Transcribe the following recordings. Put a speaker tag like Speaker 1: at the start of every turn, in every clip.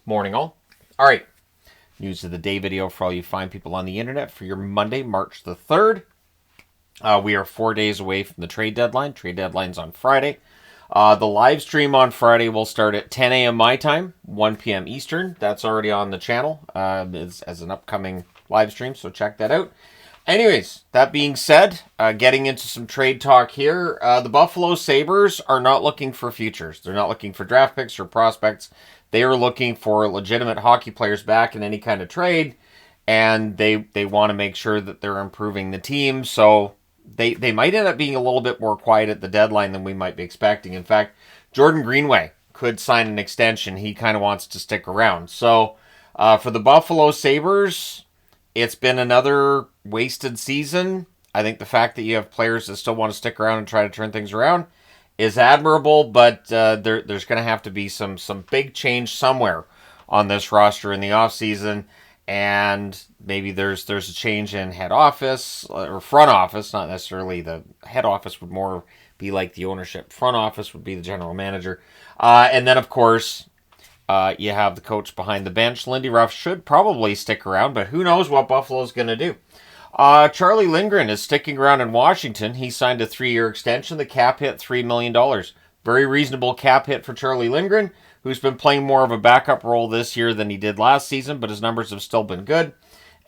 Speaker 1: Morning all. All right. News of the day video for all you fine people on the internet for your Monday, March the 3rd. We are 4 days away from the trade deadline. Trade deadline's on Friday. The live stream on Friday will start at 10 a.m. my time, 1 p.m. Eastern. That's already on the channel as an upcoming live stream, so check that out. Anyways, that being said, getting into some trade talk here, the Buffalo Sabres are not looking for futures. They're not looking for draft picks or prospects. They are looking for legitimate hockey players back in any kind of trade, and they want to make sure that they're improving the team. So they might end up being a little bit more quiet at the deadline than we might be expecting. In fact, Jordan Greenway could sign an extension. He kind of wants to stick around. So for the Buffalo Sabres, it's been another wasted season. I think the fact that you have players that still want to stick around and try to turn things around is admirable, but there's going to have to be some big change somewhere on this roster in the offseason, and maybe there's a change in head office or front office, not necessarily the head office would more be like the ownership. Front office would be the general manager. And then, of course, you have the coach behind the bench. Lindy Ruff should probably stick around, but who knows what Buffalo's going to do. Charlie Lindgren is sticking around in Washington. He signed a 3-year extension. The cap hit $3 million. Very reasonable cap hit for Charlie Lindgren, who's been playing more of a backup role this year than he did last season, but his numbers have still been good.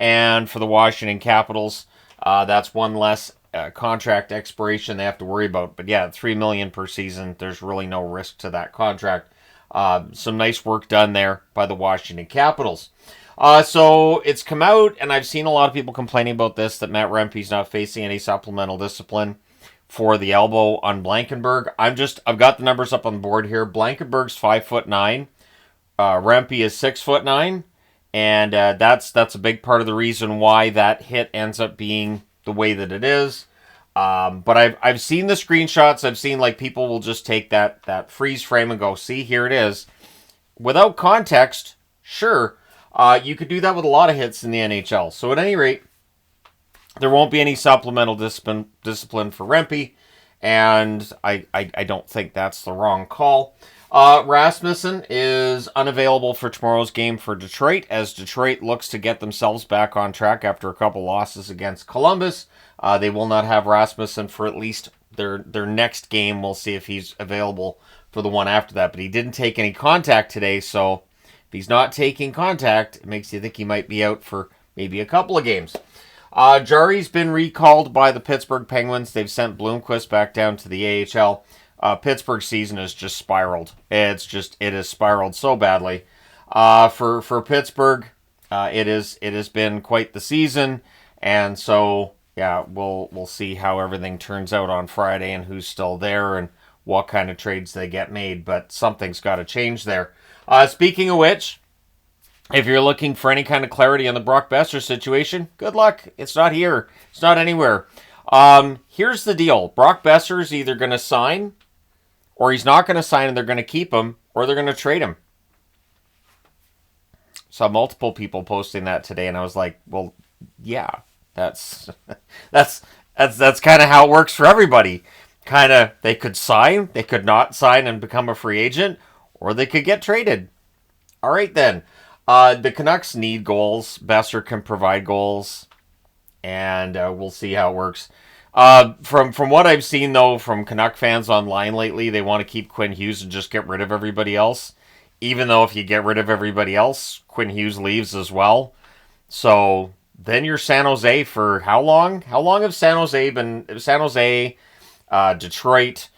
Speaker 1: And for the Washington Capitals, that's one less contract expiration they have to worry about. But yeah, $3 million per season. There's really no risk to that contract. Some nice work done there by the Washington Capitals. So it's come out, and I've seen a lot of people complaining about this, that Matt Rempe's not facing any supplemental discipline for the elbow on Blankenberg. I've got the numbers up on the board here. Blankenberg's 5'9". Rempe is 6'9", and that's a big part of the reason why that hit ends up being the way that it is. But I've seen the screenshots. I've seen like people will just take that freeze frame and go, see, here it is. Without context, sure. You could do that with a lot of hits in the NHL. So at any rate, there won't be any supplemental discipline for Rempe, and I don't think that's the wrong call. Rasmussen is unavailable for tomorrow's game for Detroit, as Detroit looks to get themselves back on track after a couple losses against Columbus. They will not have Rasmussen for at least their next game. We'll see if he's available for the one after that, but he didn't take any contact today, so if he's not taking contact, it makes you think he might be out for maybe a couple of games. Jari's been recalled by the Pittsburgh Penguins. They've sent Bloomquist back down to the AHL. Pittsburgh's season has just spiraled. It has spiraled so badly. For Pittsburgh, it has been quite the season, and so yeah, we'll see how everything turns out on Friday and who's still there and what kind of trades they get made. But something's got to change there. Speaking of which, if you're looking for any kind of clarity on the Brock Boeser situation, good luck. It's not here. It's not anywhere. Here's the deal. Brock Boeser is either going to sign, or he's not going to sign and they're going to keep him, or they're going to trade him. Saw multiple people posting that today, and I was like, well, yeah, that's kind of how it works for everybody. Kind of, they could sign, they could not sign and become a free agent, or they could get traded. All right, then. The Canucks need goals. Boeser can provide goals, and we'll see how it works. From what I've seen, though, from Canuck fans online lately, they want to keep Quinn Hughes and just get rid of everybody else. Even though if you get rid of everybody else, Quinn Hughes leaves as well. So then you're San Jose for how long? How long have San Jose been? San Jose, Detroit,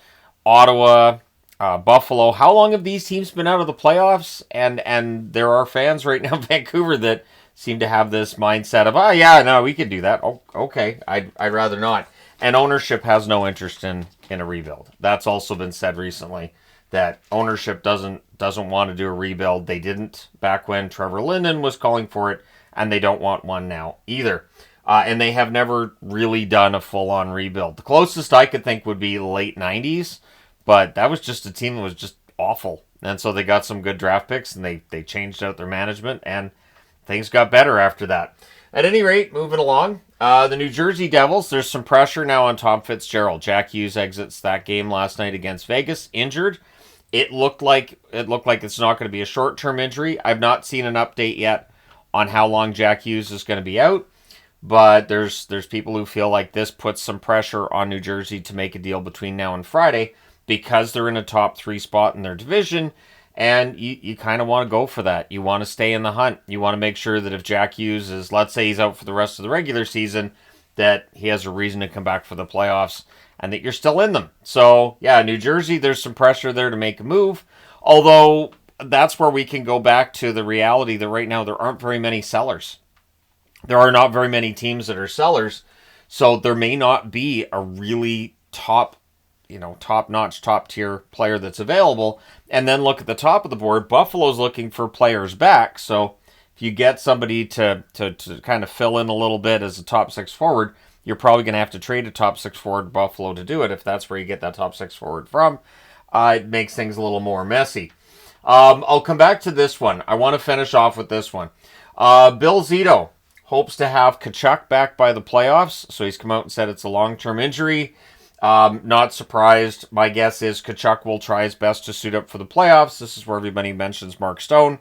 Speaker 1: Ottawa, Buffalo. How long have these teams been out of the playoffs? And there are fans right now in Vancouver that seem to have this mindset of, oh yeah, no, we could do that. Oh, okay, I'd rather not. And ownership has no interest in a rebuild. That's also been said recently, that ownership doesn't want to do a rebuild. They didn't back when Trevor Linden was calling for it, and they don't want one now either. And they have never really done a full-on rebuild. The closest I could think would be the late 90s, but that was just a team that was just awful. And so they got some good draft picks, and they changed out their management, and things got better after that. At any rate, moving along, the New Jersey Devils, there's some pressure now on Tom Fitzgerald. Jack Hughes exits that game last night against Vegas, injured. It looked like it's not going to be a short-term injury. I've not seen an update yet on how long Jack Hughes is going to be out, but there's people who feel like this puts some pressure on New Jersey to make a deal between now and Friday because they're in a top 3 spot in their division, and you kind of want to go for that. You want to stay in the hunt. You want to make sure that if Jack Hughes is, let's say he's out for the rest of the regular season, that he has a reason to come back for the playoffs and that you're still in them. So, yeah, New Jersey, there's some pressure there to make a move. Although, that's where we can go back to the reality that right now there aren't very many sellers. There are not very many teams that are sellers. So, there may not be a really top-notch, top-tier player that's available. And then look at the top of the board. Buffalo's looking for players back. So, if you get somebody to kind of fill in a little bit as a top 6 forward, you're probably going to have to trade a top 6 forward to Buffalo to do it if that's where you get that top 6 forward from. It makes things a little more messy. I'll come back to this one. I want to finish off with this one. Bill Zito hopes to have Tkachuk back by the playoffs. So he's come out and said it's a long-term injury. Not surprised. My guess is Tkachuk will try his best to suit up for the playoffs. This is where everybody mentions Mark Stone.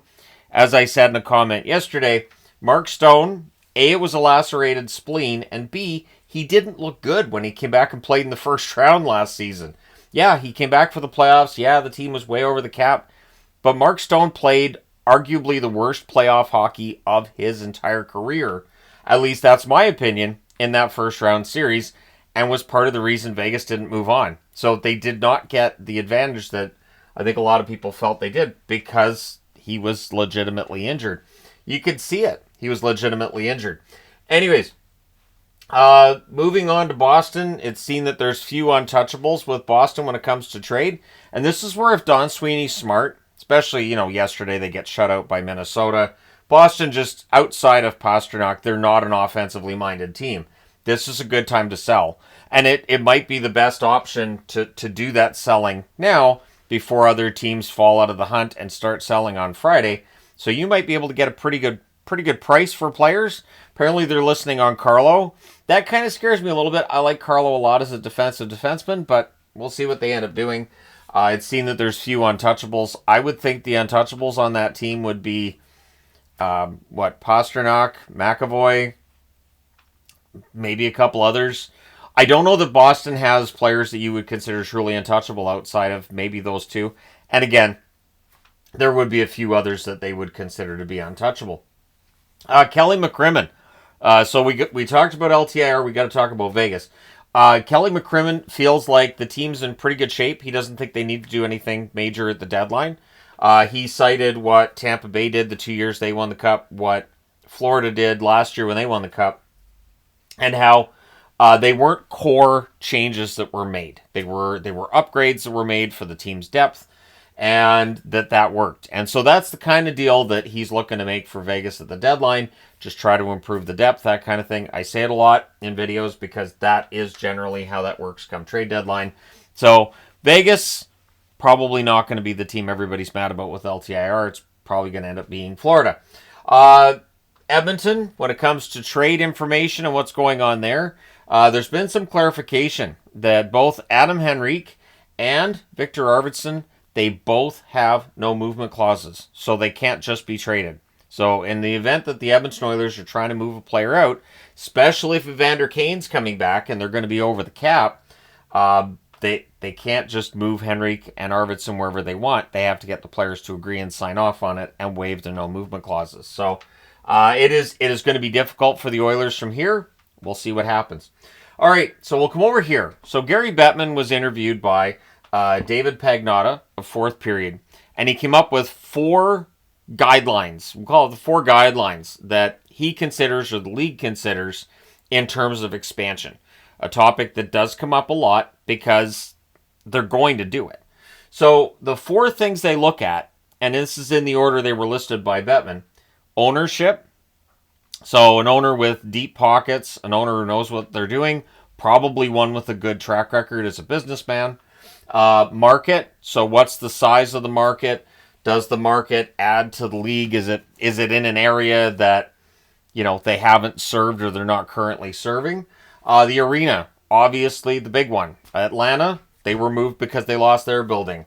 Speaker 1: As I said in a comment yesterday, Mark Stone, A, it was a lacerated spleen, and B, he didn't look good when he came back and played in the first round last season. Yeah, he came back for the playoffs. Yeah, the team was way over the cap. But Mark Stone played arguably the worst playoff hockey of his entire career. At least that's my opinion in that first round series, and was part of the reason Vegas didn't move on. So they did not get the advantage that I think a lot of people felt they did because he was legitimately injured. You could see it. He was legitimately injured. Anyways, moving on to Boston, it's seen that there's few untouchables with Boston when it comes to trade. And this is where if Don Sweeney's smart, especially, yesterday they get shut out by Minnesota. Boston, just outside of Pastrnak, they're not an offensively minded team. This is a good time to sell. And it might be the best option to do that selling now before other teams fall out of the hunt and start selling on Friday. So you might be able to get a pretty good price for players. Apparently they're listening on Carlo. That kind of scares me a little bit. I like Carlo a lot as a defensive defenseman, but we'll see what they end up doing. It's seen that there's few untouchables. I would think the untouchables on that team would be, Pastrnak, McAvoy, maybe a couple others. I don't know that Boston has players that you would consider truly untouchable outside of maybe those two. And again, there would be a few others that they would consider to be untouchable. Kelly McCrimmon. So we talked about LTIR. We got to talk about Vegas. Kelly McCrimmon feels like the team's in pretty good shape. He doesn't think they need to do anything major at the deadline. He cited what Tampa Bay did the 2 years they won the Cup, what Florida did last year when they won the Cup, and how they weren't core changes that were made. They were upgrades that were made for the team's depth, and that worked. And so that's the kind of deal that he's looking to make for Vegas at the deadline. Just try to improve the depth, that kind of thing. I say it a lot in videos because that is generally how that works come trade deadline. So Vegas, probably not going to be the team everybody's mad about with LTIR. It's probably going to end up being Florida. Edmonton, when it comes to trade information and what's going on there, there's been some clarification that both Adam Henrique and Victor Arvidsson, they both have no movement clauses, so they can't just be traded. So in the event that the Edmonton Oilers are trying to move a player out, especially if Evander Kane's coming back and they're going to be over the cap, they can't just move Henrique and Arvidsson wherever they want. They have to get the players to agree and sign off on it and waive the no movement clauses. So it is going to be difficult for the Oilers from here. We'll see what happens. All right, so we'll come over here. So Gary Bettman was interviewed by David Pagnotta of Fourth Period, and he came up with 4 guidelines. We'll call it the 4 guidelines that he considers or the league considers in terms of expansion. A topic that does come up a lot because they're going to do it. So the 4 things they look at, and this is in the order they were listed by Bettman: ownership. So an owner with deep pockets, an owner who knows what they're doing, probably one with a good track record as a businessman. Market. So what's the size of the market? Does the market add to the league? Is it in an area that, they haven't served or they're not currently serving? The arena, obviously the big one. Atlanta, they were moved because they lost their building.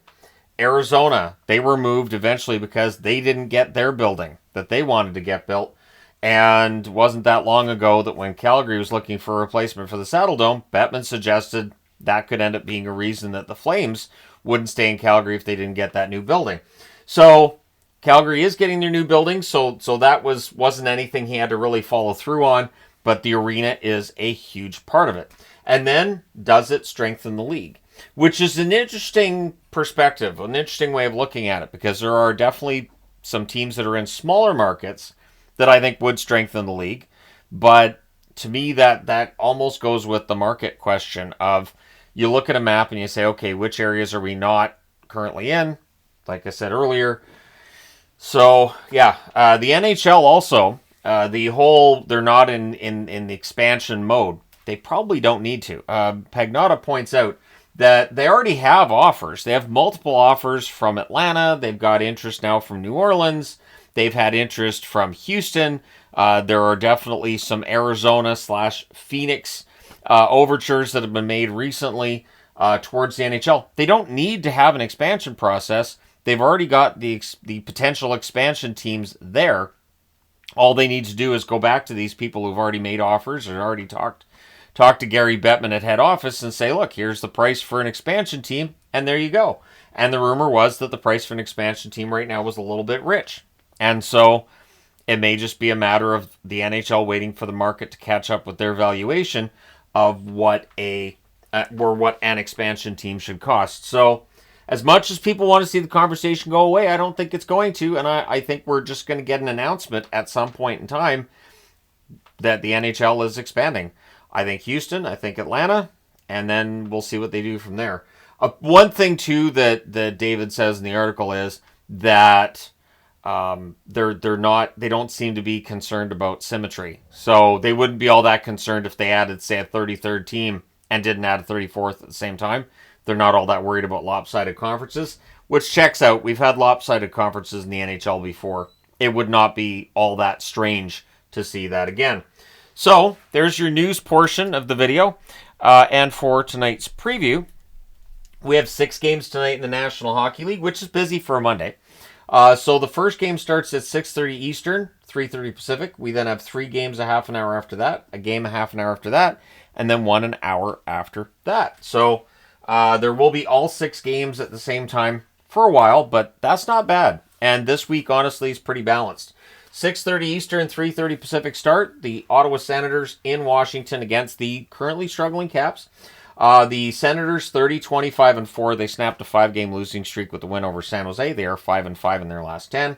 Speaker 1: Arizona, they were moved eventually because they didn't get their building that they wanted to get built. And wasn't that long ago that when Calgary was looking for a replacement for the Saddle Dome, Bettman suggested that could end up being a reason that the Flames wouldn't stay in Calgary if they didn't get that new building. So Calgary is getting their new building, so that wasn't anything he had to really follow through on, but the arena is a huge part of it. And then, does it strengthen the league? Which is an interesting perspective, an interesting way of looking at it, because there are definitely some teams that are in smaller markets that I think would strengthen the league. But to me, that almost goes with the market question of, you look at a map and you say, okay, which areas are we not currently in? Like I said earlier. So, yeah, the NHL also, they're not in the expansion mode. They probably don't need to. Pagnotta points out that they already have offers. They have multiple offers from Atlanta. They've got interest now from New Orleans. They've had interest from Houston. There are definitely some Arizona/Phoenix overtures that have been made recently towards the NHL. They don't need to have an expansion process. They've already got the potential expansion teams there. All they need to do is go back to these people who've already made offers or already talked to Gary Bettman at head office and say, look, here's the price for an expansion team, and there you go. And the rumor was that the price for an expansion team right now was a little bit rich. And so it may just be a matter of the NHL waiting for the market to catch up with their valuation of what an expansion team should cost. So as much as people want to see the conversation go away, I don't think it's going to. And I think we're just going to get an announcement at some point in time that the NHL is expanding. I think Houston, I think Atlanta, and then we'll see what they do from there. One thing, too, that David says in the article is that they don't seem to be concerned about symmetry. So they wouldn't be all that concerned if they added, say, a 33rd team and didn't add a 34th at the same time. They're not all that worried about lopsided conferences, which checks out. We've had lopsided conferences in the NHL before. It would not be all that strange to see that again. So there's your news portion of the video. And for tonight's preview, we have 6 games tonight in the National Hockey League, which is busy for a Monday. So the first game starts at 6:30 Eastern, 3:30 Pacific. We then have 3 games a half an hour after that, a game a half an hour after that, and then 1 an hour after that. So there will be all 6 games at the same time for a while, but that's not bad. And this week, honestly, is pretty balanced. 6:30 Eastern, 3:30 Pacific start. The Ottawa Senators in Washington against the currently struggling Caps. The Senators 30-25-4. They snapped a 5-game losing streak with the win over San Jose. They are 5-5 in their last 10.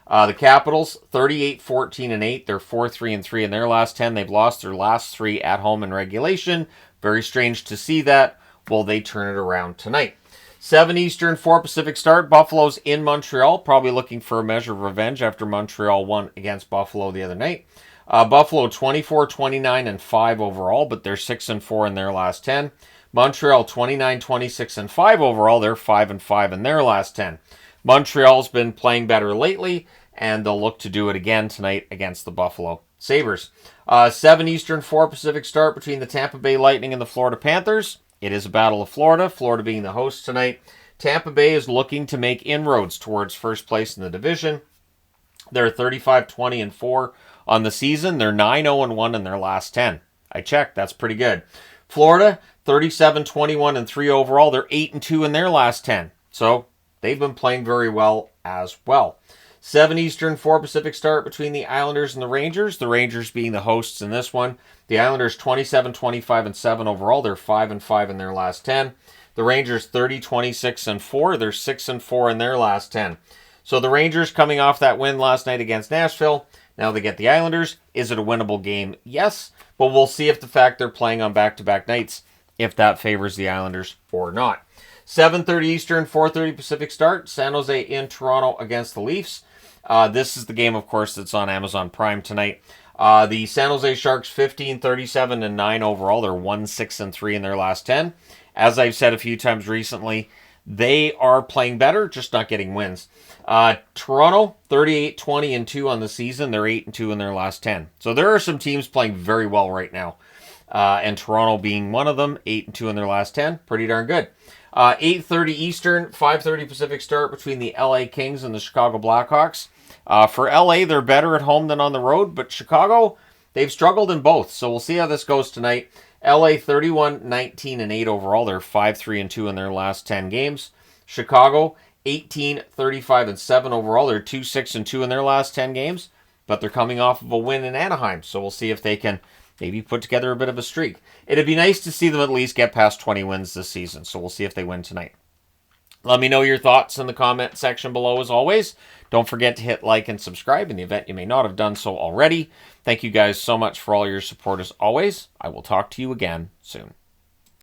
Speaker 1: The Capitals 38-14-8. They're 4-3-3 in their last 10. They've lost their last 3 at home in regulation. Very strange to see that. Will they turn it around tonight? 7 Eastern, 4 Pacific start. Buffalo's in Montreal, probably looking for a measure of revenge after Montreal won against Buffalo the other night. Buffalo 24-29-5 overall, but they're 6-4 in their last 10. Montreal 29-26-5 overall. They're 5-5 in their last 10. Montreal's been playing better lately, and they'll look to do it again tonight against the Buffalo Sabres. 7 Eastern, 4 Pacific start between the Tampa Bay Lightning and the Florida Panthers. It is a battle of Florida, Florida being the host tonight. Tampa Bay is looking to make inroads towards first place in the division. They're 35-20-4 on the season. They're 9-0-1 in their last 10. I checked. That's pretty good. Florida, 37-21-3 overall. They're 8-2 in their last 10. So they've been playing very well as well. 7 Eastern, 4 Pacific start between the Islanders and the Rangers. The Rangers being the hosts in this one. The Islanders 27-25-7 overall. They're 5-5 in their last 10. The Rangers 30-26-4. They're 6-4 in their last 10. So the Rangers coming off that win last night against Nashville. Now they get the Islanders. Is it a winnable game? Yes. But we'll see if the fact they're playing on back-to-back nights, if that favors the Islanders or not. 7:30 Eastern, 4:30 Pacific start. San Jose in Toronto against the Leafs. This is the game, of course, that's on Amazon Prime tonight. The San Jose Sharks 15-37-9 overall. They're 1-6-3 in their last 10. As I've said a few times recently, they are playing better, just not getting wins. Toronto 38-20-2 on the season. They're 8-2 in their last 10. So there are some teams playing very well right now. And Toronto being one of them, 8-2 in their last 10. Pretty darn good. 8:30 Eastern, 5:30 Pacific start between the LA Kings and the Chicago Blackhawks. For LA, they're better at home than on the road, but Chicago, they've struggled in both. So we'll see how this goes tonight. LA 31-19-8 overall. They're 5-3-2 in their last 10 games. Chicago 18-35-7 overall. They're 2-6-2 in their last 10 games, but they're coming off of a win in Anaheim. So we'll see if they can maybe put together a bit of a streak. It'd be nice to see them at least get past 20 wins this season. So we'll see if they win tonight. Let me know your thoughts in the comment section below as always. Don't forget to hit like and subscribe in the event you may not have done so already. Thank you guys so much for all your support as always. I will talk to you again soon.